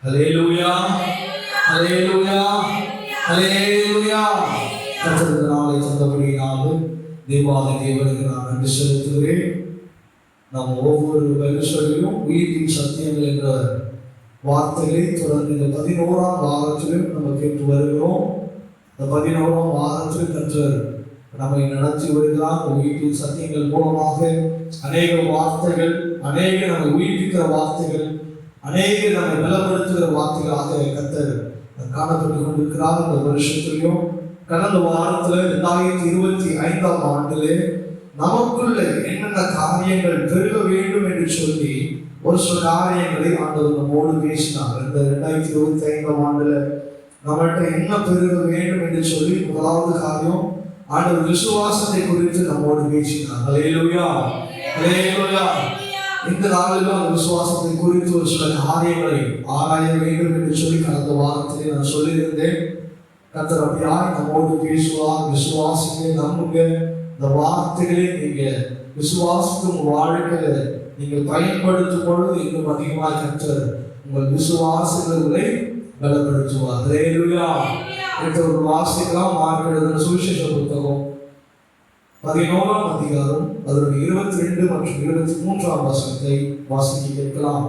ஹல்லேலூயா, ஹல்லேலூயா, ஹல்லேலூயா. கர்த்தருக்கு நாளை தந்தபடியினாலும் தேவாதி தேவனுக்கு நான் நன்றி செலுத்துகிறேன். நாம் ஒவ்வொரு வருஷத்திலும் உயிரின் சத்தியங்கள் என்ற வார்த்தைகளை தொடர்ந்து இந்த 11ஆம் வாரத்திலும் நம்ம கேட்டு வருகிறோம். இந்த 11ஆம் வாரத்தில் கர்த்தர் நம்மை நடத்தி வருகிறார். உயிரின் சத்தியங்கள் மூலமாக அநேக வார்த்தைகள், அநேக நம்மை உயிர்ப்பிக்கிற வார்த்தைகள், அநேக நம்மை பலப்படுத்துகிற வார்த்தைகளாக கர்த்தர் காணப்பட்டு கொண்டிருக்கிறார். இந்த வருஷத்திலையும் கடந்த வாரத்தில் 2025ஆம் ஆண்டிலே நமக்குள்ள என்னென்ன காரியங்கள் பெருக வேண்டும் என்று சொல்லி ஒரு சில காரியங்களை ஆண்டவர் நம்மோடு பேசினார். இந்த 2025ஆம் ஆண்டுல நம்மகிட்ட என்ன பெருக வேண்டும் என்று சொல்லி முதலாவது காரியம் ஆண்டவர் விசுவாசத்தை குறித்து நம்மோடு பேசினார். ஹல்லேலூயா, ஹல்லேலூயா. இந்த நாளிலும் அந்த விசுவாசத்தை குறித்து ஒரு சில காரியங்களை ஆராய வேண்டும் என்று சொல்லி கடந்த வாரத்திலே நான் சொல்லியிருந்தேன். கர்த்தர் அப்படியாய் நம்மோடு பேசுவார். விசுவாசிங்க, நம்புங்க. இந்த வார்த்தைகளை நீங்க விசுவாசிக்கும் வாழ்க்கையில நீங்கள் பயன்படுத்தும் பொழுது இன்னும் அதிகமாக கர்த்தர் உங்கள் விசுவாசங்களை பலப்படுத்துவார். ஹல்லேலூயா. ஒரு வாசிக்கலாம். மார்க் எழுதின சுவிசேஷ புத்தகம் 11ஆம் அதிகாரம் அதனுடைய 22 மற்றும் 23ஆம் வசனத்தை வாசிக்க கேட்கலாம்.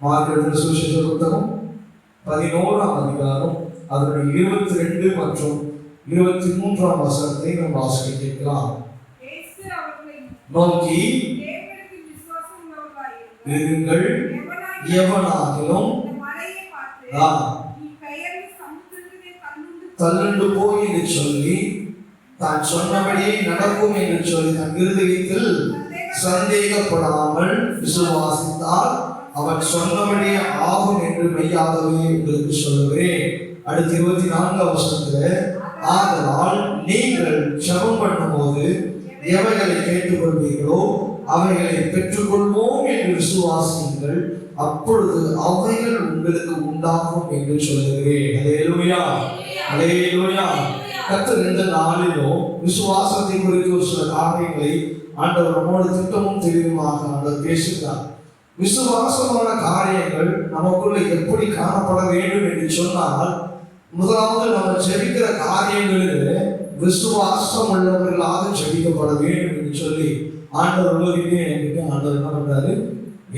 மார்க் எழுதின சுவிசேஷ புத்தகம் 11ஆம் அதிகாரம் அதனுடைய 22 மற்றும் 23ஆம் வசனத்தை நாம் வாசிக்க கேட்கலாம். நோக்கி இருங்கள், எவனாகிலும் தள்ளுண்டு போய் என்று சொல்லி தான் சொன்னபடியே நடக்கும் என்று சொல்லி தன் இருதயத்தில் சந்தேகப்படாமல் விசுவாசித்தால் அவன் சொன்னபடியே ஆகும் என்று மெய்யாகவே உங்களுக்கு சொல்லுகிறேன். அடுத்து 24ஆம் வசனத்துல, ஆதலால் நீங்கள் ஜெபம் பண்ணும் போது எவைகளை கேட்டுக்கொள்வீர்களோ அவைகளை பெற்றுக்கொள்வோம் என்று விசுவாசியுங்கள், அப்பொழுது அவைகள் உங்களுக்கு உண்டாகும் என்று சொல்லுகிறேன். ஹல்லேலூயா, ஹல்லேலூயா. கர்த்தர் இந்த நாளிலும் விசுவாசத்தை குறித்து ஒரு சில காரியங்களை ஆண்டவர் நம்மோடு திட்டமும் தெளிவுமாக ஆண்டவர் பேசுகிறார். விசுவாசமான காரியங்கள் நமக்குள்ள எப்படி காணப்பட வேண்டும் என்று சொன்னால், முதலாவது நம்ம ஜெபிக்கிற காரியங்களில் விசுவாசம் உள்ளவர்களாக ஜெபிக்கப்பட வேண்டும் என்று சொல்லி ஆண்டவர் உலகிலே என்கிட்ட ஆண்டவர் என்ன பண்றாரு,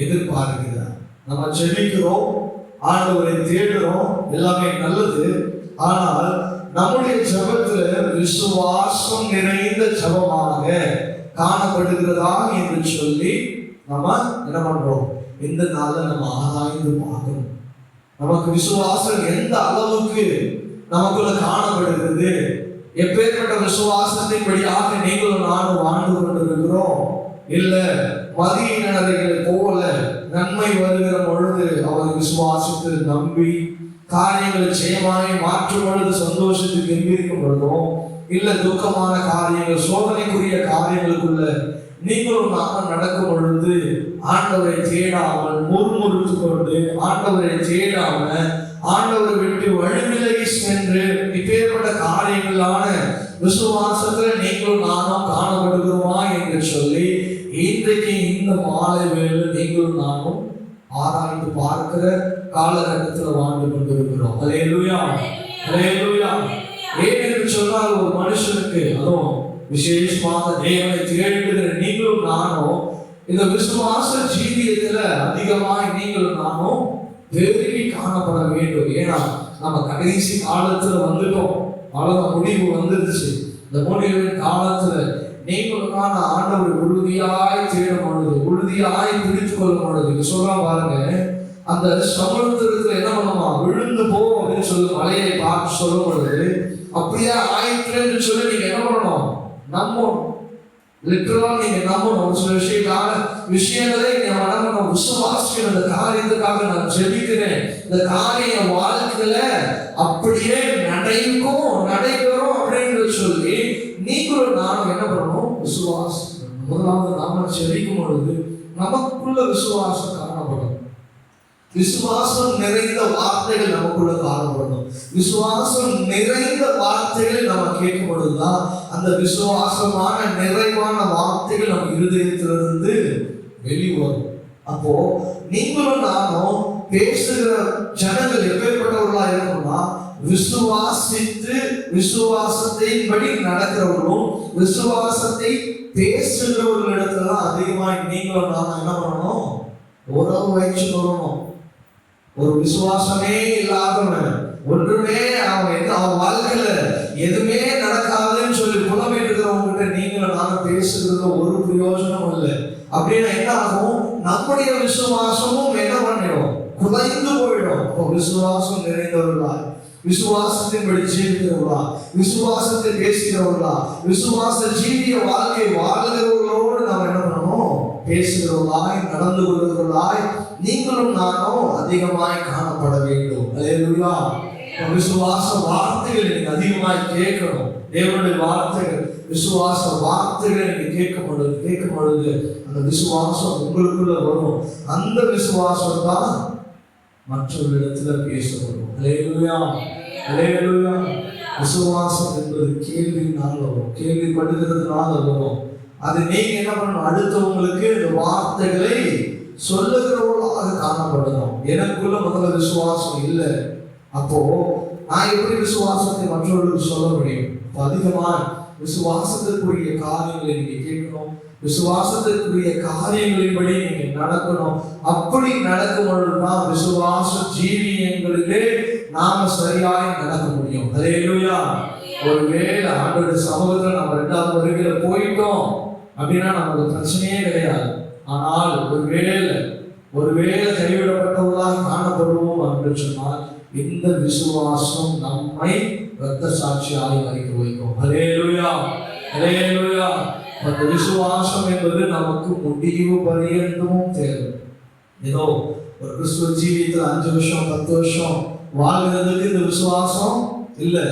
எதிர்பார்க்கிறார். நம்ம ஜெபிக்கிறோம், ஆண்டவரை தேடுறோம், எல்லாமே நல்லது. ஆனால் நம்முடைய ஜெபத்துல விசுவாசம் நிறைந்த ஜெபமாக காணப்படுகிறதா என்று சொல்லி நம்ம என்ன பண்றோம், இந்த நாள்ல நம்ம ஆராய்ந்து பார்க்கணும். நமக்கு விசுவாசம் எந்த அளவுக்கு நமக்குள்ள காணப்படுகிறது, எப்பேற்பட்ட விசுவாசத்தின் படியாக நீங்களும் நானும் வாழ்ந்து கொண்டிருக்கிறோம். இல்ல மதியினரைகளை போல நன்மை வருகிற பொழுது அவர் விசுவாசத்தை நம்பி காரியங்களை ஜெயமாய் மாற்றும் பொழுது சந்தோஷத்துக்கு எம்பிருக்கும் பொழுதும், இல்ல துக்கமான காரியங்கள், சோதனைக்குரிய காரியங்களுக்குள்ள நீங்களும் நானும் நடக்கும் பொழுது ஆண்டவரை தேடாமல் முறுமுறுத்து கொண்டு ஆண்டவரை தேடாம ஆண்டவரை விட்டு வழிவிலகி சென்று இப்பேற்பட்ட காரியங்களான விசுவாசத்துல நீங்களும் நானும் காணப்படுகிறோமா என்று சொல்லி இன்றைக்கு இந்த மாலை வேளை நீங்களும் நானும் ஆராய்ந்து பார்க்கிற காலகட்டத்தில் வாழ்ந்து கொண்டிருக்கிறோம். ஹல்லேலூயா, ஹல்லேலூயா. ஏன் என்று சொன்னால், ஒரு மனுஷனுக்கு அதுவும் விசேஷமாக தேவனை தேடுகிற நீங்களும் நானும் இந்த விசுவாச ஜீவியத்துல அதிகமாய் நீங்களும் நானும் பெருகி காணப்பட வேண்டும். ஏன்னா நம்ம கடைசி காலத்துல வந்துட்டோம், அவ்வளவு முடிவு வந்துருச்சு. இந்த முடிவின் காலத்துல நீங்களும் நான் ஆண்டவர் உறுதியாய் தேடும் பொழுது, உறுதியாய் பிடித்துக் கொள்ளும் பொழுது சொல்ல பாருங்க, அந்த சமுத்திரத்துல என்ன பண்ணுமா, விழுந்து போ அப்படின்னு சொல்லி மலையை பார்த்து சொல்லும் பொழுது அப்படியே ஆயிற்று என்று சொல்லி நீங்க என்ன பண்ணணும், நம்பணும். லிட்டரலா நீங்க நம்பணும். ஒரு சில விஷயங்களை நீங்க வணங்கணும். விசுவாசிக்கிற இந்த காரியத்துக்காக நான் ஜெபிக்கிறேன், இந்த காரியம் வாழ்க்கையில அப்படியே நடைபெறும் அப்படின்னு சொல்லி நீங்களும் நானும் என்ன பண்ணணும், விசுவாசிக்கணும். முதலாவது நாம ஜெபிக்கும் பொழுது நமக்குள்ள விசுவாசம் காணப்படும். விசுவாசம் நிறைந்த வார்த்தைகள் நமக்குள்ள காணப்படணும். விசுவாசம் நிறைந்த வார்த்தைகள் நம்ம கேட்கும் பொழுதுதான் அந்த விசுவாசமான நிறைவான வார்த்தைகள் நம்ம இருதயத்திலிருந்து வெளிவரும். அப்போ நீங்களும் நானும் பேசுகிற ஜனங்கள் எப்பேற்பட்டவர்களா இருக்கணும்னா, விசுவாசித்து விசுவாசத்தின்படி நடக்கிறவர்களும் விசுவாசத்தை பேசுகிறவர்களிடத்துல தான் அதிகமாக நீங்களும் நாம என்ன பண்ணணும், உறவு வச்சு வரணும். ஒரு விசுவாசமே இல்லாதவன், ஒன்றுமே அவன் வாழ்க்கையில எதுவுமே நடக்காதுன்னு சொல்லி புலமைட்டு இருக்கிறவங்க நீங்களும் நானும் பேசுகிறது ஒரு பிரயோஜனம் இல்லை. அப்படின்னா என்ன ஆகும், நம்முடைய விசுவாசமும் என்ன பண்ணிடும், குறைந்து போயிடும். அப்போ விசுவாசம் நிறைந்தவர்களா, விசுவாசத்தின்படி ஜீவிக்கிறவர்களா, விசுவாசத்தை பேசுகிறவர்களா, விசுவாச ஜீவிய வாழ்க்கை வாழ்கிறவர்களோடு நாம் என்ன பண்ணணும், பேசுகிறவர்களாய் நடந்து கொள்கிறவர்களாய் நீங்களும் நானும் அதிகமாய் காணப்பட வேண்டும். அல்லேலூயா. விசுவாச வார்த்தைகளை நீங்க அதிகமாய் கேட்கணும். தேவனுடைய வார்த்தைகள், விசுவாச வார்த்தைகளை நீங்க கேட்கும் பொழுது அந்த விசுவாசம் உங்களுக்குள்ள வரும். அந்த விசுவாசம் தான் மற்றவர்களிடத்துல பேசப்படும். அல்லேலூயா, அல்லேலூயா. விசுவாசம் என்பது கேள்வினால வரும், கேள்விப்படுகிறதுனால வரும். அது நீங்க என்ன பண்ணணும், அடுத்தவங்களுக்கு இந்த வார்த்தைகளை சொல்லுகிறவர்களாக காணப்படணும். எனக்குள்ள முதல்ல விசுவாசம் இல்லை, அப்போ நான் எப்படி விசுவாசத்தை மற்றவர்களுக்கு சொல்ல முடியும்? அதிகமா விசுவாசத்திற்குரிய காரியங்களை நீங்க கேட்கணும், விசுவாசத்திற்குரிய காரியங்களின்படி நீங்க நடக்கணும். அப்படி நடக்கும் பொழுதுதான் விசுவாச ஜீவியங்களிலே நாம சரியாய் நடக்க முடியும். அல்லேலூயா. ஒருவேளை ஆண்டவருடைய சமூகத்துல நம்ம 2வது வருகையில போயிட்டோம் அப்படின்னா நமக்கு பிரச்சனையே கிடையாது. ஆனால் ஒருவேளை கைவிடப்பட்டவர்களாக காணப்படுவோம் என்று சொன்னால் இந்த விசுவாசம் நம்மை இரத்த சாட்சியாக மறிக்க வைக்கும். அல்லேலூயா, அல்லேலூயா. அந்த விசுவாசம் என்பது நமக்கு முடிவு பரியந்தமும் தேவை. ஏதோ ஒரு கிறிஸ்துவ ஜீவியத்தில் 5 வருஷம் 10 வருஷம் வாழ்கிறதுக்கு இந்த விசுவாசம் இல்லை.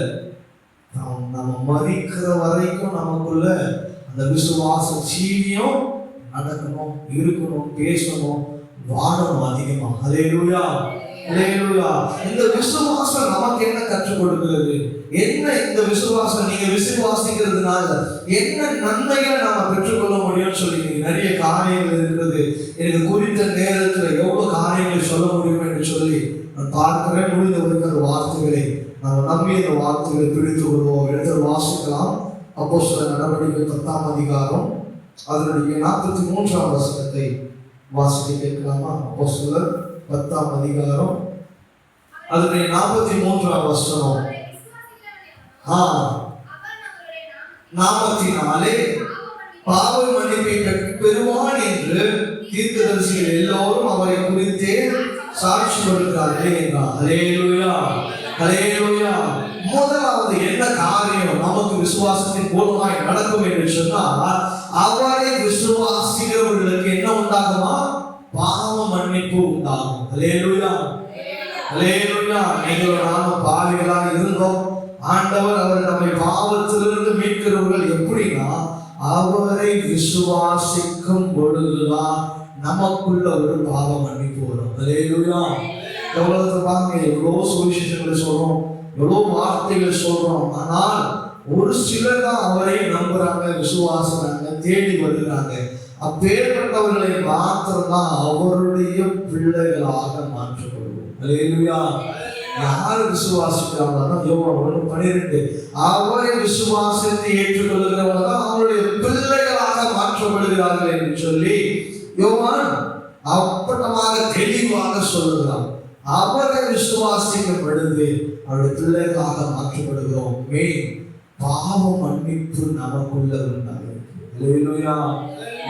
நம்ம மறிக்கிற வரைக்கும் நமக்குள்ள அந்த விசுவாச ஜீவியம் நடக்கணும், இருக்கணும், பேசணும், வாழணும் அதிகமா. அல்லேலூயா, அல்லேலூயா. இந்த விசுவாசம் நமக்கு என்ன கற்றுக் கொடுக்கிறது? என்ன இந்த விசுவாசம் நீங்க விசுவாசிக்கிறதுனால என்ன நன்மைகளை நாம பெற்றுக்கொள்ள முடியும்னு சொல்லி நிறைய காரியங்கள் இருக்கிறது. எனக்கு குறித்த நேரத்தில் எவ்வளவு காரியங்களை சொல்ல முடியும் என்று சொல்லி நான் பார்க்கிறேன். முடிந்த வார்த்தைகளை நாம் நம்பி அந்த வார்த்தைகளை பிடித்து கொள்வோம். இடத்தில் வாசிக்கலாம். அப்போஸ்தலர் நடவடிக்கை 10ஆம் அதிகாரம் அதனுடைய 43ஆம் வசனத்தை வாசிக்க கேட்கலாமா? அப்போஸ்தலர் 10ஆம் அதிகாரம் அதனுடைய 43ஆம் வசனம். நாமத்தினாலே பாவ மன்னிப்பை பெறுவான் என்று தீர்க்கதரிசிகள் எல்லோரும் அவரை குறித்தே சாட்சி கொடுக்கிறார்கள் என்றார். அல்லேலூயா, அல்லேலூயா. முதலாவது என்ன காரியம் நமக்கு விசுவாசத்தின் மூலமாய் நடக்கும் என்று சொன்னால், அவரை விசுவாசிக்கிறவர்களுக்கு என்ன உண்டாகுமா? பாவ மன்னிப்பு உண்டாகும். அல்லேலூயா, அல்லேலூயா. நீங்கள் நாம பாவிகளாக இருந்தோம், ஆண்டவர் அவர் நம்மை பாவத்திலிருந்து மீட்கிறவர்கள். எப்படின்னா அவரை விசுவாசிக்கும் பொழுதுதான் நமக்குள்ள ஒரு பாவ மன்னிப்பு வரும். அல்லேலூயா. எவ்வளவு பாருங்க, எவ்வளவு சுவிசேஷங்களை சொல்றோம், எவ்வளவு வார்த்தைகள் சொல்றோம், ஆனால் ஒரு சிலர் தான் அவரை நம்புறாங்க, விசுவாசறாங்க, தேடி வருகிறாங்க. அப்பேற்பட்டவர்களை மாத்திரம்தான் அவருடைய பிள்ளைகளாக மாற்றப்படுவோம். அல்லேலூயா. யார் விசுவாசிக்கிறாங்களோ யோவான் 12 அவரை விசுவாசத்தை ஏற்றுக்கொள்கிறவங்க தான் அவருடைய பிள்ளைகளாக மாற்றப்படுகிறார்கள் என்று சொல்லி யோவான் அப்பட்டமாக தெளிவாக சொல்லுகிறார். அவரை விசுவாசிக்கும் பொழுது அவருடைய பிள்ளைகளாக மாற்றப்படுகிறோம். பாவ மன்னிப்பு நமக்குள்ள உண்டாகும். அல்லேலூயா.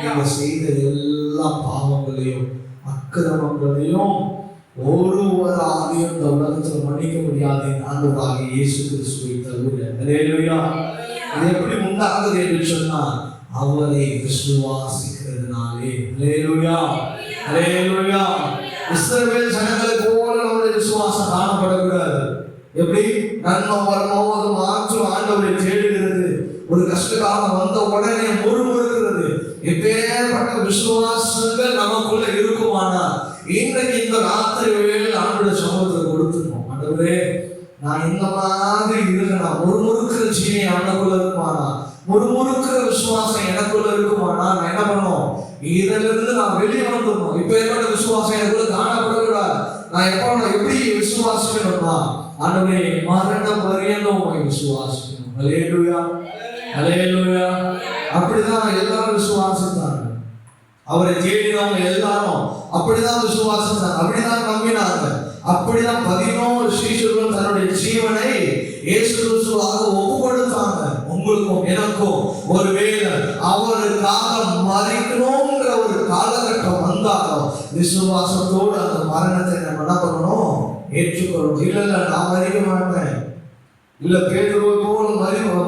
நீங்க செய்த எல்லா பாவங்களையும் அக்கிரமங்களையும் ஒருவராலையும் இந்த உலகத்தில் மன்னிக்க முடியாது ஆண்டவராகிய இயேசு கிறிஸ்துவை தவிர. அல்லேலூயா. இது எப்படி உண்டாகுது என்று சொன்னால் அவரை விசுவாசிக்கிறதுனாலே. அல்லேலூயா, அல்லேலூயா. இஸ்ரவேல் ஜனங்களை போல நம்முடைய விசுவாசம் காணப்படக்கூடாது. எப்படி நன்மை வரணும், அது மாற்றம் ஆண்டவரை தேடுகிறது. ஒரு கஷ்ட காலம் வந்த உடனே முறுமுறுக்கிறது. எப்பேற்பட்ட விசுவாசங்கள் நமக்குள்ள இருக்குமானா இன்றைக்கு இந்த ராத்திரி வேளையில் ஆண்டவருடைய சமூகத்தில் கொடுத்துருக்கோம். ஆண்டவரே, நான் இந்த மாதிரி இருக்கணும், முறுமுறுக்கிற ஜீவி எனக்குள்ள இருக்குமானா, முறுமுறுக்கிற விசுவாசம் எனக்குள்ள இருக்குமானா நான் என்ன பண்ணுவோம், இதிலிருந்து நான் வெளியே வந்துடணும். இப்ப என்னோட விசுவாசம் எனக்குள்ள காணப்படக்கூடாது. நான் எப்படி விசுவாசிக்கணும்னா, ஆண்டவரே மரணம் வரையிலும் உம்மை விசுவாசிக்கணும். ஹல்லேலூயா, ஹல்லேலூயா. அப்படிதான் எல்லாரும் விசுவாசித்தாங்க. அவரை தேடினவங்க எல்லாரும் அப்படிதான் விசுவாசித்தாங்க, அப்படிதான் நம்பினாங்க. அப்படிதான் 11 சீஷர்களும் தன்னுடைய ஜீவனை இயேசு கிறிஸ்துவாக ஒப்பு கொடுத்தாங்க. உங்களுக்கும் எனக்கும் ஒருவேளை அவருக்காக மறிக்கணும்ங்கிற ஒரு காலகட்டம் வந்தாலும் விசுவாசத்தோடு அந்த மரணத்தை நம்ம என்ன பண்ணணும்? ஏற்றுக்கொள்ளணும். இல்ல நான் மறிக்க மாட்டேன், இல்ல பேதுருவை போல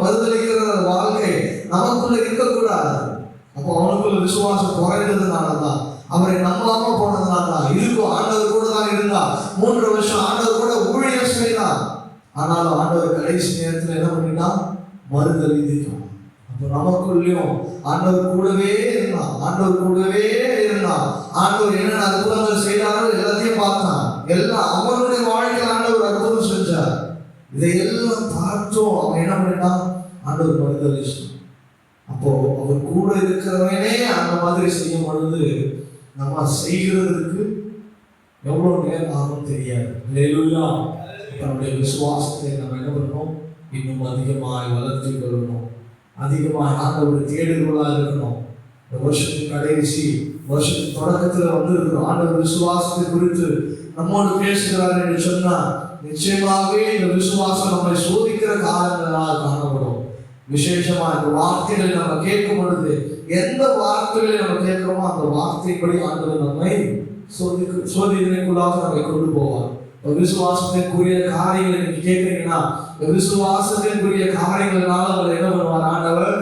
மறுதலிக்கிற வாழ்க்கை நமக்குள்ள இருக்கக்கூடாது. அப்போ அவனுக்குள்ள விசுவாசம் குறைந்ததுனாலதான், அவரை நம்பாம போனதுனாலதான். இருக்கும் ஆண்டவர் கூட தான் இருந்தா, 3 வருஷம் ஆண்டவர் கூட ஊழியம் செய்தான். ஆனாலும் ஆண்டவர் கடைசி நேரத்தில் என்ன பண்ணிட்டான்? மறுதலித்தான். அப்போ நமக்குள்ளயும் ஆண்டவர் கூடவே இருந்தான், ஆண்டவர் கூடவே இருந்தான். ஆண்டவர் என்னென்ன அற்புதங்கள் செய்தாரோ எல்லாத்தையும் பார்த்தான். எல்லாம் அவனுடைய வாழ்க்கையில் ஆண்டவர் அற்புதம் செஞ்சார். இதையெல்லாம் பார்த்தோம் அவன் என்ன பண்ணிட்டான்? ஆண்டவர் மறுதலிச்சான். அப்போ அவர் கூட இருக்கிறவனே அந்த மாதிரி செய்யும் பொழுது நம்ம செய்கிறதுக்கு எவ்வளவு நேரம் ஆகும் தெரியாது. ஹல்லேலூயா. நம்முடைய விசுவாசத்தை நம்ம என்ன பண்ணணும்? இன்னும் அதிகமாய் வளர்த்து கொள்ளணும், அதிகமாக ஆண்டவர் தேடுதலாக இருக்கணும். இந்த வருஷத்தின் கடைசி வருஷத்தின் தொடக்கத்தில் வந்து இருக்கிறோம். ஆண்டவர் விசுவாசத்தை குறித்து நம்மோடு பேசுகிறார் என்று சொன்னா நிச்சயமாகவே இந்த விசுவாசம் நம்மை சோதிக்கிற காரணங்களாக காணப்படும். விசேஷமா இந்த வார்த்தைகளை நம்ம கேட்கும் பொழுது எந்த வார்த்தைகளை நம்ம கேட்கிறோமோ அந்த வார்த்தைப்படி ஆண்டவர் நம்மை சோதனைக்குள்ளாக நம்மை கொண்டு போவார். விசுவாசத்திற்குரிய காரியங்களை நீங்க கேட்கிறீங்கன்னா, விசுவாசத்திற்குரிய காரியங்களால உங்களை என்ன பண்ணுவார்? ஆண்டவர்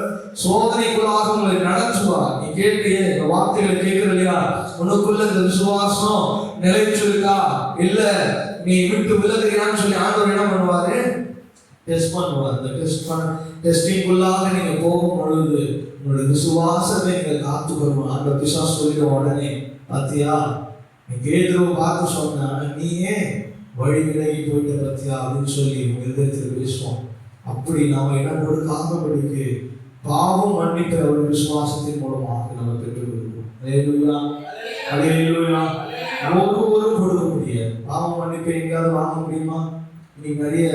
சோதனைக்குள்ளாக உங்களை நடத்துவார். நீ கேட்கிறியே, இந்த வார்த்தைகளை கேட்கிற இல்லையா, உனக்குள்ள இந்த விசுவாசம் நிலைச்சிருக்கா இல்ல நீ விட்டு விலகுகிறான்னு சொல்லி ஆண்டவர் என்ன பண்ணுவாரு? டெஸ்ட் பண்ணுவார். இந்த டெஸ்டிங்குள்ளாக நீங்க போகும் பொழுது உங்களுடைய விசுவாசத்தை நீங்கள் காத்து கொள்வோம். அந்த விசுவாசம் சொல்லிட்ட உடனே பாத்தியா, நீ பேதுருவை பார்த்து சொன்ன, நீயே வழி விலகி போயிட்ட பத்தியா அப்படின்னு சொல்லி உங்க இதயத்தில் பேசுவோம். அப்படி நாம இடம் கொடுக்காதபடிக்கு பாவம் மன்னிக்கிற ஒரு விசுவாசத்தின் மூலமாக நம்ம பெற்றுக்கொள்வோம். ஹல்லேலூயா, ஹல்லேலூயா. ஒவ்வொருவரும் கொடுக்க முடியாது. பாவம் மன்னிப்பை எங்கேயாவது வாங்க முடியுமா? இன்னைக்கு நிறைய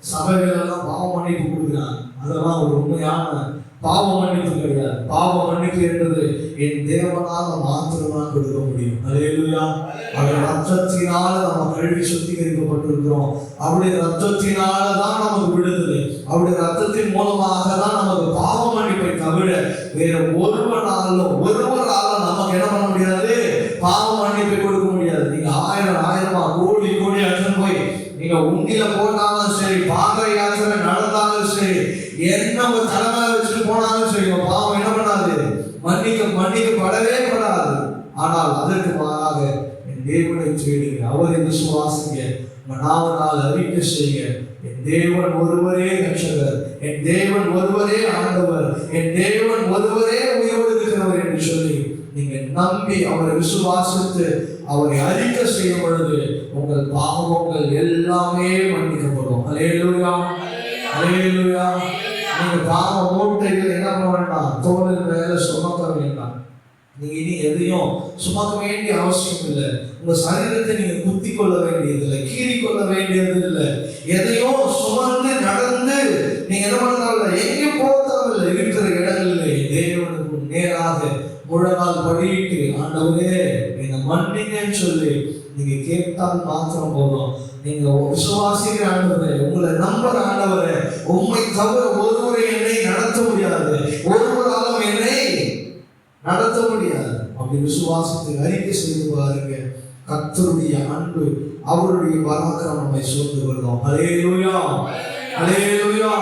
சபைகள் எல்லாம் பாவ மன்னிப்பு கொடுக்கிறாங்க. அதெல்லாம் ஒரு உண்மையான பாவ மன்னிப்பு கிடையாது. பாவ மன்னிப்பு என்பது என் தேவனால மாத்திரம்தான் கொடுக்க முடியும். ஹல்லேலூயா. அவருடைய ரத்தத்தினால நம்ம கழுவி சுத்திகரிக்கப்பட்டிருக்கிறோம். அவருடைய ரத்தத்தினால தான் நமக்கு விடுதலை. அவருடைய ரத்தத்தின் மூலமாக தான் நமக்கு பாவ மன்னிப்பை தவிர வேற ஒருவரால நமக்கு என்ன பண்ண முடியாது? பாவ மன்னிப்பை கொடுக்க முடியாது. நீங்க ஆயிரமா கோடி அட்டன் போய் நீங்க உண்டியில போட்டாலும் சரி, பாதை யாத்திரை நடந்தாலும் சரி, என்ன ஒரு தலைமை வச்சுட்டு போனாலும் சரி, பாவம் என்ன பண்ணாது? மன்னிக்கப்படவே படாது. ஆனால் அதற்கு மாறாக என் தேவனை தேடுங்க, அவரை விசுவாசிங்க, நாவனால் அறிக்கை செய்ய, என் தேவன் ஒருவரே ரட்சகர், என் தேவன் ஒருவரே ஆண்டவர், என் தேவன் ஒருவரே உயிரோடு இருக்கிறவர் என்று சொல்லி நீங்க நம்பி அவரை விசுவாசித்து அவரை அறிக்கை செய்யும் பொழுது உங்கள் பாவங்கள் எல்லாமே மன்னிக்கப்படும். ஹல்லேலூயா, ஹல்லேலூயா. நீங்க பாவ மூட்டைகள் என்ன பண்ண வேண்டாம்? தோளின் மேல சுமக்க வேண்டாம். நீங்க இனி எதையும் சுமக்க வேண்டிய அவசியம் இல்லை. உங்க சரீரத்தை நீங்க குத்தி கொள்ள வேண்டியது இல்லை, கீறி கொள்ள வேண்டியது இல்லை. எதையும் சுமந்து நடந்து நீங்க என்ன பண்ணால எங்கேயும் போகவில்லை. இருக்கிற இடங்களிலே தேவனுக்கு நேராக முழங்கால் படியிட்டு, ஆண்டவரே நீங்க மன்னிங்கன்னு சொல்லி நீங்க கேட்டால் மாத்திரம் போதும். நீங்க விசுவாசிக்கிற ஆண்டவரே, உங்களை நம்புற ஆண்டவரே, உண்மை தவிர ஒருவரை என்னை நடத்த முடியாது, ஒருவராலும் என்னை நடத்த முடியாது. அப்படி விசுவாசத்தை அறிக்கை செய்து பாருங்க. கர்த்தருடைய அன்பு, அவருடைய பராக்கிரமம் நம்மை சூழ்ந்து கொள்ளும். ஹல்லேலூயா, ஹல்லேலூயா.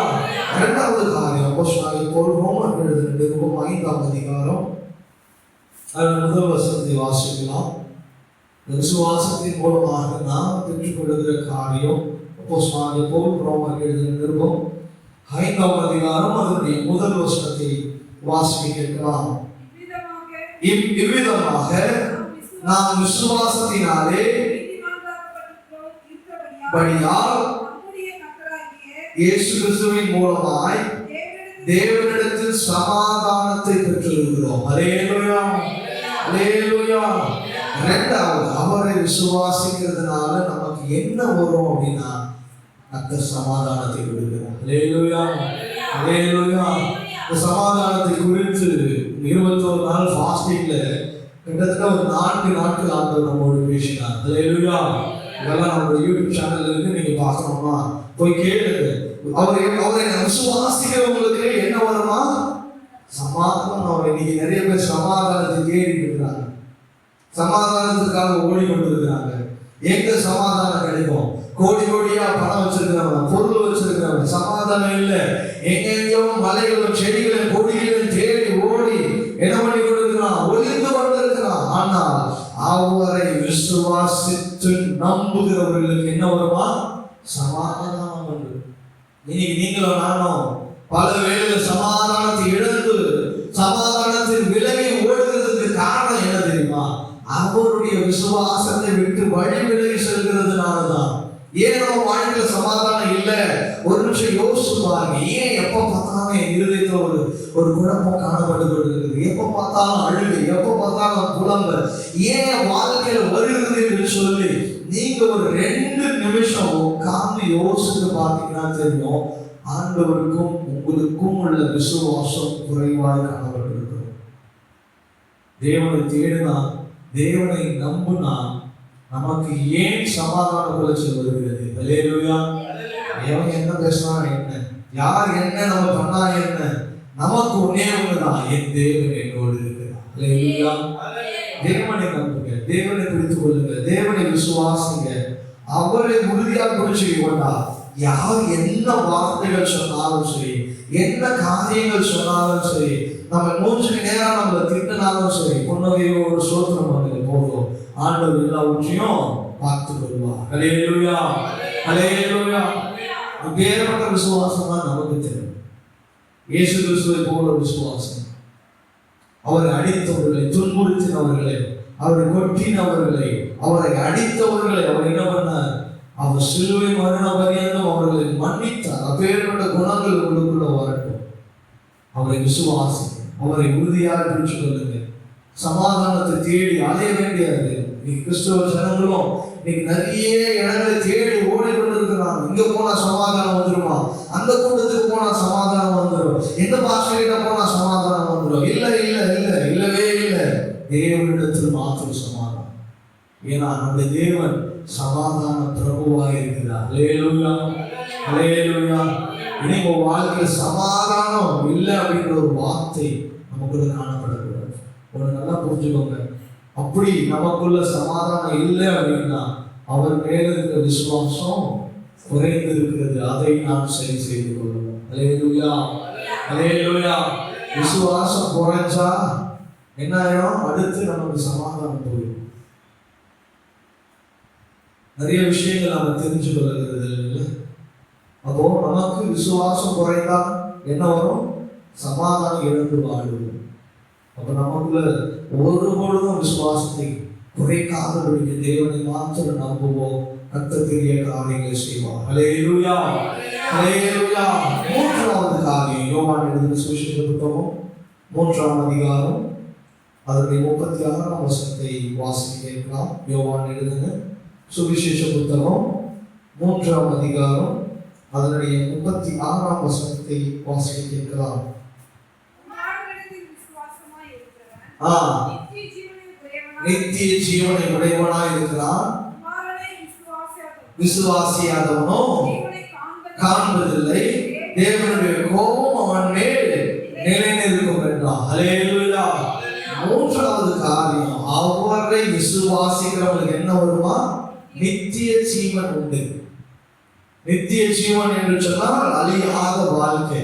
இரண்டாவது காரியம், அப்போஸ்தலனாகிய பவுல் ரோமர் எழுதின நிருபம் 5ஆம் அதிகாரம் முதல் வசனத்தை வாசிக்கலாம். விசுவாசத்தின் மூலமாக நாம் பெற்றுக்கொள்ளுகிற காரியம், அப்போஸ்தலனாகிய பவுல் ரோமர் எழுதின நிருபம் 5ஆம் அதிகாரம் அதனுடைய முதல் வசனத்தை வாசிக்க கேட்கலாம். இவ்விதமாக நாம் விசுவாசத்தினாலே படியால் இயேசு கிறிஸ்துவின் மூலமாய் தேவனிடத்தில் சமாதானத்தை பெற்றிருக்கிறோம். ஹல்லேலூயா, ஹல்லேலூயா. இரண்டாவது, அவரை விசுவாசிக்கிறதுனால நமக்கு என்ன வரும் அப்படின்னா கர்த்தர் சமாதானத்தை கொடுக்கிறார். அல்லேலூயா, அல்லேலூயா. இந்த சமாதானத்தை குறித்து 21 நாள் ஃபாஸ்டிங்ல கிட்டத்தட்ட ஒரு 4 நாட்கள் ஆண்டவர் நம்மோடு பேசினார். அல்லேலூயா. இதெல்லாம் நம்மளோட யூடியூப் சேனல்ல இருக்கு, நீங்க பார்க்கணுமா போய் கேளுங்க. அவரை விசுவாசிக்கிறவங்களுக்கு என்ன வருமா? சமாதானம். இன்னைக்கு நிறைய பேர் சமாதானத்தை தேடி இருக்கிறாங்க, சமாதானத்துக்காக ஓடி கொண்டிருக்கிறாங்க. எங்க சமாதானம் கிடைக்கும்? கோடி கோடியா பணம் வச்சிருக்கிறவன், பொருள் வச்சிருக்கிறவன் சமாதானம் இல்லை. எங்கெங்கயோ மலைகளும் செடிகளும் கொடிகளும் தேடி ஓடி என்ன பண்ணி கொண்டிருக்கிறான்? ஒளிந்து கொண்டிருக்கிறான். ஆனால் அவரை விசுவாசித்து நம்புகிறவர்களுக்கு என்ன வருமா? சமாதானம் உண்டு. இன்னைக்கு நீங்களும் நானும் பல வேளையில சமாதானத்தை இழந்து சமாதானத்தின் விலகி ஓடுகிறதுக்கு காரணம் என்ன தெரியுமா? அவருடைய விசுவாசத்தை விட்டு வழி விலகி செல்கிறதுனாலதான். ஏன் நம்ம வாழ்க்கையில சமாதானம் இல்லை? ஒரு நிமிஷம் யோசிச்சு பாருங்க. ஏன் எப்ப பார்த்தாலும் என் இருதயத்துல ஒரு குழப்பம் காணப்பட்டு கொண்டிருக்கிறது? எப்ப பார்த்தாலும் அழுகை, எப்ப பார்த்தாலும் புலம்பல் ஏன் வாழ்க்கையில வருகிறது என்று சொல்லி நீங்க ஒரு 2 நிமிஷம் உட்கார்ந்து யோசிச்சு பார்த்தீங்கன்னா தெரியும், ஆண்டவருக்கும் உங்களுக்கும் உள்ள விசுவாசம் குறைவாக காணப்பட்டிருக்கிறோம். தேவனை தேடினா, தேவனை நம்புனா நமக்கு ஏன் சமாதான குலைச்சல் வருகிறது? அல்லேலூயா. எவன் என்ன பேசினா என்ன, யார் என்ன நம்ம பண்ணா என்ன, நமக்கு ஒன்னே ஒண்ணுதான், என் தேவன் என்னோடு இருக்கிறார். அல்லேலூயா. தேவனை நம்புங்க, தேவனை பிடித்துக் கொள்ளுங்க, தேவனை விசுவாசிங்க, அவரை உறுதியா பிடிச்சு கொண்டா யார் என்ன வார்த்தைகள் சொன்னாலும் சரி, என்ன காரியங்கள் சொன்னாலும் சரி, நம்ம மூச்சுக்கு நேரம் நம்மளை திட்டினாலும் சரி, புன்னகையோடு சோத்திரம் பண்ணுங்க போதும், ஆண்டவர் எல்லாவற்றையும் பார்த்து கொள்வார். அல்லேலூயா, அல்லேலூயா. வேறுபட்ட விசுவாசம் தான் நமக்கு தெரியும். இயேசு கிறிஸ்துவை போல விசுவாசம். அவரை அடித்தவர்களை, துன்புறுத்தினவர்களை, அவரை கொட்டினவர்களை, அவரை அடித்தவர்களை அவர் என்ன பண்ணார்? அவர் சிலுவை மரண பரியந்தம் அவர்களை மன்னித்தார். அப்பேற்பட்ட குணங்கள் உங்களுக்குள்ள வரட்டும். அவரை விசுவாசி, அவரை உறுதியாக பிடிச்சு கொள்ளுங்க. சமாதானத்தை தேடி அலைய வேண்டியது. இன்னைக்கு கிறிஸ்தவ ஜனங்களும் இன்னைக்கு நிறைய இடங்களை தேடி ஓடி கொண்டிருக்கிறாங்க. இங்க போனா சமாதானம் வந்துருமா, அந்த கூட்டத்துக்கு போனா சமாதானம் வந்துடும், எந்த பாஷையிட்ட போனா சமாதானம் வந்துடும். இல்ல இல்ல இல்ல, இல்லவே இல்லை. தேவனிடத்தில் மாத்திரம் சமாதானம். ஏன்னா நம்முடைய தேவன் சமாதான பிரபுவாக இருக்கிறார். அல்லேலூயா, அல்லேலூயா. இனி உங்க வாழ்க்கையில சமாதானம் இல்லை அப்படின்ற ஒரு வார்த்தை நமக்குள்ள காணப்படக்கூடாது. ஒரு நல்லா புரிஞ்சுக்கோங்க. அப்படி நமக்குள்ள சமாதானம் இல்லை அப்படின்னா அவர் மேல இருக்கிற விசுவாசம் குறைந்து இருக்கிறது. அதை நாம் சரி செய்து கொள்ளணும். அல்லேலூயா, அல்லேலூயா. விசுவாசம் குறைஞ்சா என்ன ஆயிடும்? அடுத்து நமக்கு சமாதானம் போயிடும். நிறைய விஷயங்கள் நாம தெரிஞ்சு கொள்ளுகிறது இல்லை. அப்போ நமக்கு விசுவாசம் குறைந்தா என்ன வரும்? சமாதானம் இழந்து வாழுவோம். அப்ப நமக்குள்ள ஒரு பொழுதும் விசுவாசத்தை குறைக்காதபடிக்கு தேவனை மாத்திரம் நம்புவோம். கர்த்தர் பெரிய காரியங்களை செய்வார். அல்லேலூயா, அல்லேலூயா. 3வது காரியம், யோவான் எழுதின சுவிசேஷ புத்தகம் 3ஆம் அதிகாரம் அதனுடைய 36ஆம் வசனத்தை வாசிக்க கேட்கலாம். யோவான் எழுதின சுவிசேஷ புத்தகம் 3ஆம் அதிகாரம் அதனுடைய 36ஆம் வசனத்தை வாசிக்க கேட்கலாம். நித்திய ஜீவனை உடையவனாய் இருக்கிறான், விசுவாசியாதவனோ காண்பதில்லை, தேவனுடைய கோபம் அவன் மேல் நிலை நிற்கும் என்றான். அல்லேலூயா. 3வது காரியம், அவரை விசுவாசிக்கிறவங்களுக்கு என்ன வருமா? நித்திய ஜீவன் உண்டு. நித்திய ஜீவன் என்று சொன்னால் அழியாத வாழ்க்கை.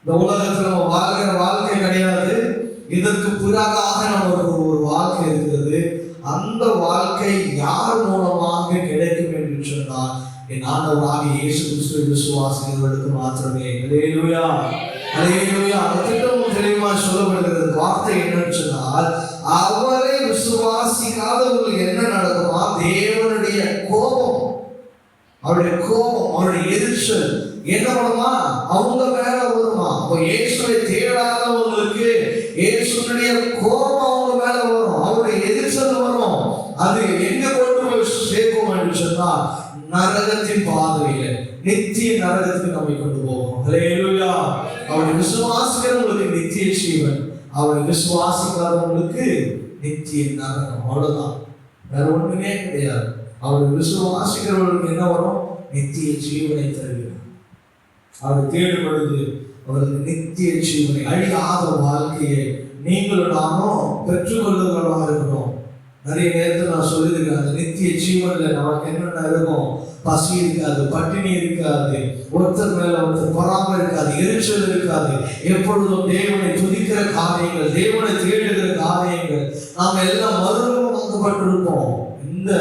இந்த உலகத்தில் நம்ம வாழ்கிற வாழ்க்கை கிடையாது. இதற்கு பிறகாக நமக்கு ஒரு வாழ்க்கை இருக்கிறது. அந்த வாழ்க்கை யார் மூலமாக கிடைக்கும் என்று சொன்னால் என் ஆண்டவராகிய இயேசு கிறிஸ்துவை விசுவாசிக்கிறவர்களுக்கு மாத்திரமே. அல்லேலூயா, அல்லேலூயா. திட்டமும் தெளிவாக சொல்லப்படுகிறது. வார்த்தை என்னன்னு சொன்னால் அவரை விசுவாசிக்காதவர்களுக்கு என்ன நடக்குமா? தேவனுடைய கோபம், அவருடைய கோபம், அவருடைய எரிச்சல் என்ன பண்ணுமா? அவங்க மேல வருமா? அப்போ இயேசுவை தேடாதவங்களுக்கு இயேசுடைய கோபம் அவங்க மேல வரும், அவருடைய எரிச்சல் வரும். அது எங்க கொண்டு போய் சேர்க்கும் என்று சொன்னால் நரகத்தின் பாதையில நித்திய நரகத்துக்கு நம்மை கொண்டு போவோம். ஹல்லேலூயா. அவரை விசுவாசிக்கிறவங்களுக்கு நித்திய ஜீவன், அவரை விசுவாசிக்காதவங்களுக்கு நித்திய நரகம். அவ்வளவுதான், வேற ஒண்ணுமே கிடையாது. அவரை விசுவாசிக்கிறவர்களுக்கு என்ன வரும்? நித்திய ஜீவனை தருகிறார். அவர் தேடும் பொழுது அவருக்கு நித்திய ஜீவனை, அழியாத வாழ்க்கையை நீங்களும் நானும் பெற்றுக்கொள்ளுகிறவர்களாக இருக்கிறோம். நிறைய நேரத்தில் நான் சொல்லியிருக்கேன், அந்த நித்திய ஜீவன்ல நமக்கு என்னென்ன இருக்கும்? பசி இருக்காது, பட்டினி இருக்காது, ஒருத்தர் மேல ஒருத்தர் பொறாமை இருக்காது, எரிச்சல் இருக்காது. எப்பொழுதும் தேவனை துதிக்கிற காரியங்கள், தேவனை தேடுகிற காரியங்கள். நாம எல்லாம் மறுரூபமாக்கப்பட்டிருப்போம். இந்த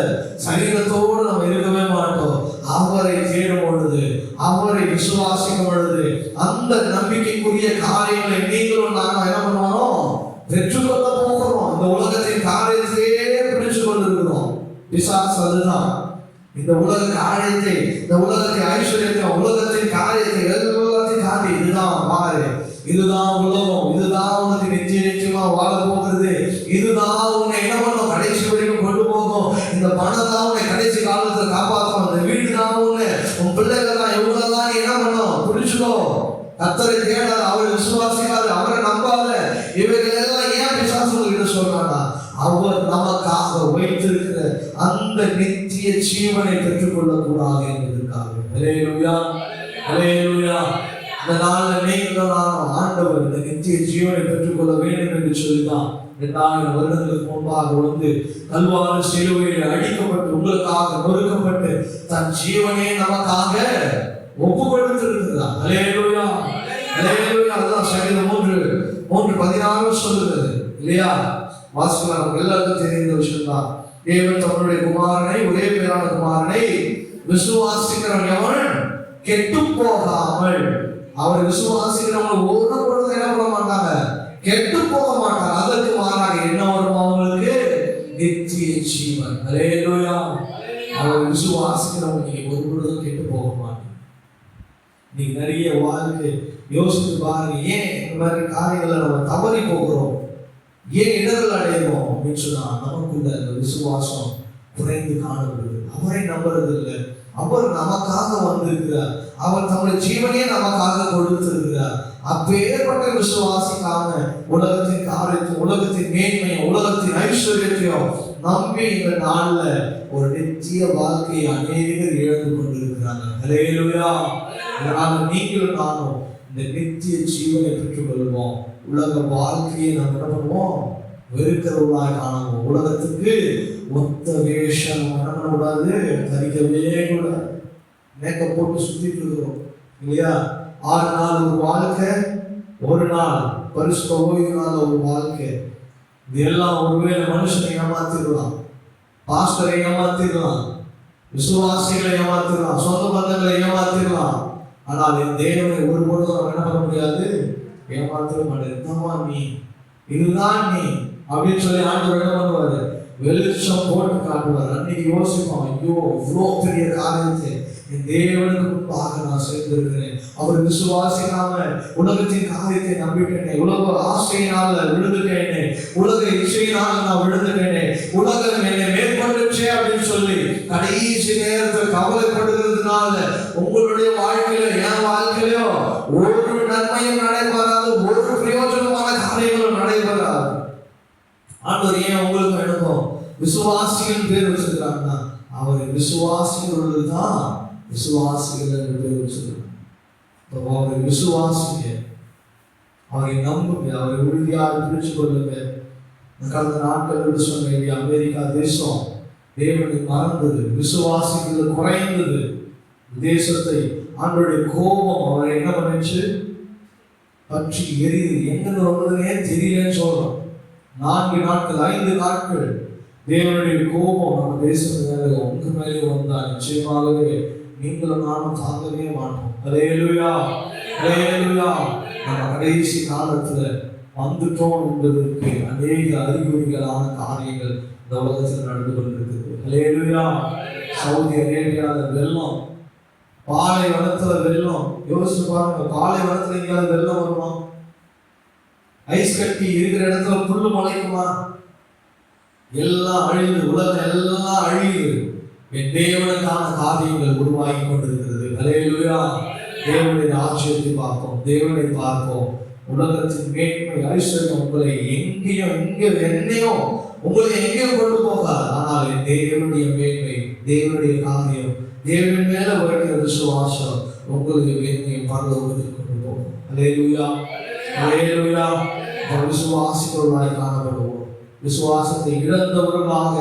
சரீரத்தோடு நம்ம இருக்கவே மாட்டோம். அவரை தேடும் பொழுது, அவரை விசுவாசிக்கும் பொழுது, அந்த நம்பிக்கைக்குரிய காரியங்களை நீங்களும் நாங்கள் என்ன பண்ணுவோம்? பெற்றுக்கொள்ள போகிறோம். இந்த உலகத்தின் காரியத்தையே பிடிச்சு கொண்டிருக்கிறோம். பிசாசு அதுதான். இந்த உலக காரியத்தை, இந்த உலகத்தின் ஐஸ்வர்யத்தை, உலகத்தின் காரியத்தை, எல்லாத்தையும் காட்டி இதுதான் பாரு, இதுதான் உலகம், இதுதான் உனக்கு நிச்சயமா வாழ போகிறது, இதுதான் உன்னை என்ன பண்ணும்? கடைசி வரைக்கும் கொண்டு போகும். இந்த பணம் தான் உன்னை கடைசி காலத்துல காப்பாற்றும். இந்த வீடு தான் உன்னை, உன் பிள்ளைகள் தான், எவ்வளவுதான் நீ என்ன பண்ணும்? பிடிச்சுக்கோ. கர்த்தரை தேடாத, அவரை விசுவாசிக்காத, அவரை நம்பாத, இவைகள் எல்லாம் ஏன் பிசாசு கிட்ட சொல்றானா? அவர் நமக்காக வைத்திருக்கிற அந்த நித்திய ஜீவனை பெற்றுக்கொள்ளக் கூடாது என்பதற்காக. ஹல்லேலூயா, ஹல்லேலூயா. இந்த நாள்ல நீங்களும் நானும் ஆண்டவர் இந்த நித்திய ஜீவனை பெற்றுக்கொள்ள வேண்டும் என்று சொல்லிதான் 2000 வருடங்களுக்கு முன்பாக வந்து கல்வாரி சிலுவையில் அடிக்கப்பட்டு உங்களுக்காக நொறுக்கப்பட்டு தன் ஜீவனை நமக்காக ஒப்பு கொடுத்திருக்கிறார். ஹல்லேலூயா, ஹல்லேலூயா. அதுதான் சங்கீதம் 3:16 சொல்லுகிறது இல்லையா? வாசிக்கலாம், நமக்கு எல்லாருக்கும் தெரிந்த விஷயம் தான். தேவன் தன்னுடைய குமாரனை, ஒரே பேரான குமாரனை விசுவாசிக்கிறவன் எவன் கெட்டு போகாமல், அவர் விசுவாசிக்கிறவங்க ஒரு பொழுது என்ன பண்ண மாட்டாங்க? கெட்டு போக மாட்டாங்க. அதற்கு மாறாக என்ன வரும்? அவங்களுக்கு நித்திய ஜீவன். ஹல்லேலூயா. அவர் விசுவாசிக்கிறவங்க நீங்க ஒரு பொழுதும் கெட்டு போக மாட்டாங்க. நீங்க நிறைய வாழ்க்கை யோசித்து பாருங்க, ஏன் இந்த மாதிரி காரியங்களை நம்ம தவறி போகிறோம், ஏன் இடர்கள் அடைகிறோம் அப்படின்னு சொன்னா நமக்குள்ள அந்த விசுவாசம் குறைந்து காணப்படுது. அவரை நம்புறது இல்லை. அவர் நமக்காக வந்திருக்கிறார். அவர் தம்முடைய ஜீவனையே நமக்காக கொடுத்திருக்கிறார். அப்பேற்பட்ட விசுவாசிக்காம உலகத்தின் காரியத்தையும், உலகத்தின் மேன்மையும், உலகத்தின் ஐஸ்வர்யத்தையும் நம்பி இந்த நாள்ல ஒரு நித்திய வாழ்க்கையை அநேகர் இழந்து கொண்டிருக்கிறாங்க. ஹல்லேலூயா. அதனால நீங்களும் நானும் இந்த நித்திய ஜீவனை பெற்றுக் கொள்வோம். உலக வாழ்க்கையை நம்ம என்ன பண்ணுவோம்? வெறுக்கிறவர்களாக காணுவோம். உலகத்துக்கு ஒத்த வேஷம் என்ன பண்ணக்கூடாது? தரிக்கவே கூடாது. மேக்கப் போட்டு சுத்திட்டு இருக்கிறோம் இல்லையா? 6 நாள் ஒரு வாழ்க்கை, ஒரு நாள் பரிசுத்த ஓய்வு நாள் ஒரு வாழ்க்கை. இதெல்லாம் ஒருவேளை மனுஷனை ஏமாத்திடலாம், பாஸ்டரை ஏமாத்திடலாம், விசுவாசிகளை ஏமாத்திடலாம், சொந்த பந்தங்களை ஏமாத்திடலாம். ஆனால் என் தேவனை ஒருபொழுதும் நம்ம என்ன பண்ண முடியாது? ஏமாத்திர மாட்டேன். நீ இதுதான் நீ அப்படின்னு சொல்லி ஆண்டவர் என்ன பண்ணுவாரு? வெளிச்சம் போட்டு காட்டுவார். அன்னைக்கு யோசிப்போம், ஐயோ இவ்வளோ பெரிய காரியத்தை என் தேவனுக்கு முன்பாக நான் செய்திருக்கிறேன். அவர் விசுவாசிக்காம உலகத்தின் காரியத்தை நம்பிட்டேனே, உலக ஆசையினால விழுந்துட்டேனே, உலக இச்சையினால நான் விழுந்துட்டேனே, உலகம் என்னை மேற்கொண்டுச்சே அப்படின்னு சொல்லி கடைசி நேரத்தில் கவலைப்படுகிறதுனால உங்களுடைய வாழ்க்கையில, என் வாழ்க்கையிலோ ஒரு நன்மையும் நடைபெறாது, ஒரு பிரயோஜனமான காரியங்களும் நடைபெறாது. ஆண்டவர் ஏன் உங்களுக்கு எனக்கும் விசுவாசிகள் பேர் வச்சிருக்காங்கன்னா, அவரை விசுவாசிகள் தான் விசுவாசிகள் என்று பேர் வச்சிருக்காங்க. அவரை விசுவாசிங்க, அவரை நம்புங்க, அவரை உறுதியாக பிடிச்சு கொள்ளுங்க. கடந்த நாட்கள் சொன்ன அமெரிக்கா தேசம் தேவனை மறந்தது, விசுவாசிகள் குறைந்தது. தேசத்தை ஆண்டவருடைய கோபம் அவரை என்ன பண்ணிச்சு? பற்றி எரியுது. எங்க வந்ததுன்னே தெரியலன்னு சொல்றோம். 4 நாட்கள் 5 நாட்கள் தேவனுடைய கோபம் நம்ம தேசத்துல உங்க மேலே வந்தா நிச்சயமாகவே நீங்களும் நானும் தாங்கவே மாட்டோம். ஹல்லேலூயா, ஹல்லேலூயா. நம்ம கடைசி காலத்துல வந்துட்டோம் என்பதற்கு அநேக அறிகுறிகளான காரியங்கள் இந்த உலகத்தில் நடந்து கொண்டிருக்கிறது. ஹல்லேலூயா. சவுதி அரேபியால வெள்ளம், பாலைவனத்துல வெள்ளம். யோசிச்சு பாருங்க, பாலைவனத்துல எங்கேயாவது வெள்ளம் வருமா? ஐஸ் கட்டி இருக்கிற இடத்துல புல்லு முளைக்குமா? எல்லாம் அழியுது, உலகம் எல்லாம் அழியுது. என் தேவனுக்கான காரியங்கள் உருவாகி கொண்டிருக்கிறது. அல்லேலூயா. தேவனுடைய ராஜ்யத்தை பார்ப்போம், தேவனை பார்ப்போம். உலகத்தின் மேன்மை ஐஸ்வர்யம் உங்களை என்னையோ உங்களை எங்கேயும் கொண்டு போகாது. ஆனால் என் தேவனுடைய மேன்மை, தேவனுடைய காரியம், தேவன் மேல வருகிற விசுவாசம் உங்களுடைய மேன்மையை பரலோகத்தில் கொண்டு போகும். அல்லேலூயா, அல்லேலூயா. விசுவாசிக்கிறவர்களாய் காணப்படுவோம். விசுவாசத்தை இழந்தவர்களாக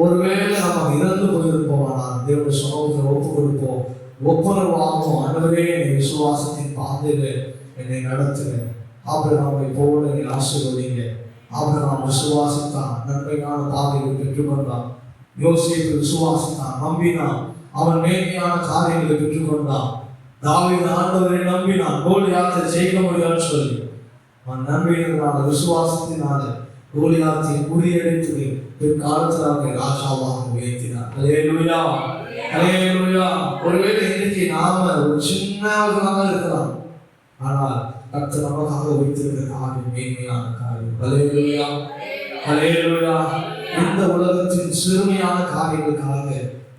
ஒருவேளை நாம் இறந்து போயிருப்போம். ஆனால் தேவனுடைய சமூகத்தில் ஒப்பு கொடுப்போம், ஒப்புரவாகும். ஆண்டவரே, விசுவாசத்தின் பாதையில என்னை நடத்துகிறேன். ஆபிரகாமை போல நீ ஆசீர்வதிங்க. ஆபிரகாம் விசுவாசித்தான், நன்மையான பாதையை பெற்றுக்கொண்டான். யோசேப்பு விசுவாசித்தான், நம்பினான், அவன் மேன்மையான காரியங்களை பெற்றுக்கொண்டான். தாவீது ஆண்டவரை நம்பினான், கோலியாத்தை ஜெயிக்க முடியாதுன்னு சொல்லி அவன் நம்பினதுனால, விசுவாசத்தினால கோலியாத்தை முறியடித்து பிற்காலத்தில் அவனை ராஜாவாக உயர்த்தினார். அல்லேலூயா, அல்லேலூயா. ஒருவேளை இன்னைக்கு நாம ஒரு சின்னவர்களாக இருக்கலாம், ஆனால் கர்த்தர் நமக்காக வைத்திருக்கிற காரியம் மேன்மையான காரியம். அல்லேலூயா, அல்லேலூயா. இந்த உலகத்தின் சிறுமையான காரியங்களுக்காக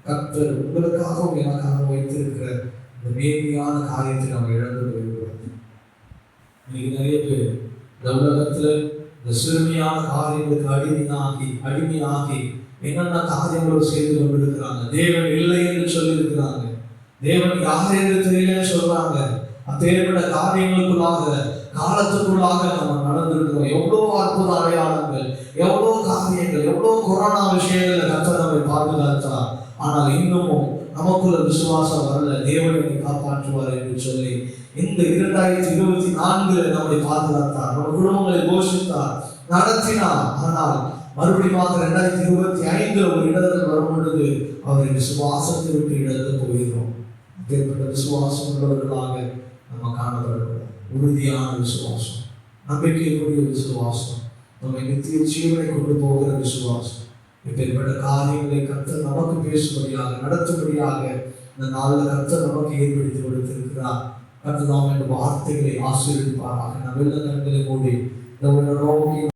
கர்த்தர் உங்களுக்காகவும் எனக்காக வைத்திருக்கிற இந்த மேன்மையான காரியத்தை நம்ம இழந்து போயிருக்கிறோம். இன்னைக்கு நிறைய பேர் இந்த உலகத்துல இந்த சிறுமையான காரியங்களுக்கு அடிமையாகி என்னென்ன காரியங்களும் செய்து கொண்டிருக்கிறாங்க. தேவன் இல்லை என்று சொல்லி இருக்கிறாங்க, தேவன் யார் என்று தெரியலன்னு சொல்றாங்க. அப்பேற்பட்ட காரியங்களுக்குள்ளாக காலத்துக்குள்ளாக நம்ம நடந்திருக்கிறோம். எவ்வளோ அற்புத அடையாளங்கள், எவ்வளோ காரியங்கள், எவ்வளோ கொரோனா விஷயங்கள் கர்த்தர் நம்மை பாதுகாத்தார். ஆனால் இன்னமும் நமக்குள்ள விசுவாசம் வரல, தேவனை காப்பாற்றுவார் என்று சொல்லி இந்த 2024 நம்மை பாதுகாத்தார், நம்ம குடும்பங்களை போஷித்தார், நடத்தினார். ஆனால் மறுபடியும் 2025 ஒரு இடத்தில் வரும் பொழுது அவரை விசுவாசத்தை விட்டு இடத்தை போகிறோம். அப்பேற்பட்ட விசுவாசம் உள்ளவர்களாக நம்ம காணப்படுகிறோம். உறுதியான விசுவாசம், நம்பிக்கைக்குரிய விசுவாசம், நம்மை நித்திய ஜீவனை கொண்டு போகிற விசுவாசம். இப்பேற்பட்ட காரியங்களை கர்த்தர் நமக்கு பேசும்படியாக, நடத்தும்படியாக இந்த நாளில் கர்த்தர் நமக்கு ஏற்படுத்தி கொடுத்திருக்கிறார். கர்த்தர் நாம் இந்த வார்த்தைகளை ஆசீர்வதிப்பாராக. நம்ம எல்லா கண்களை மூடி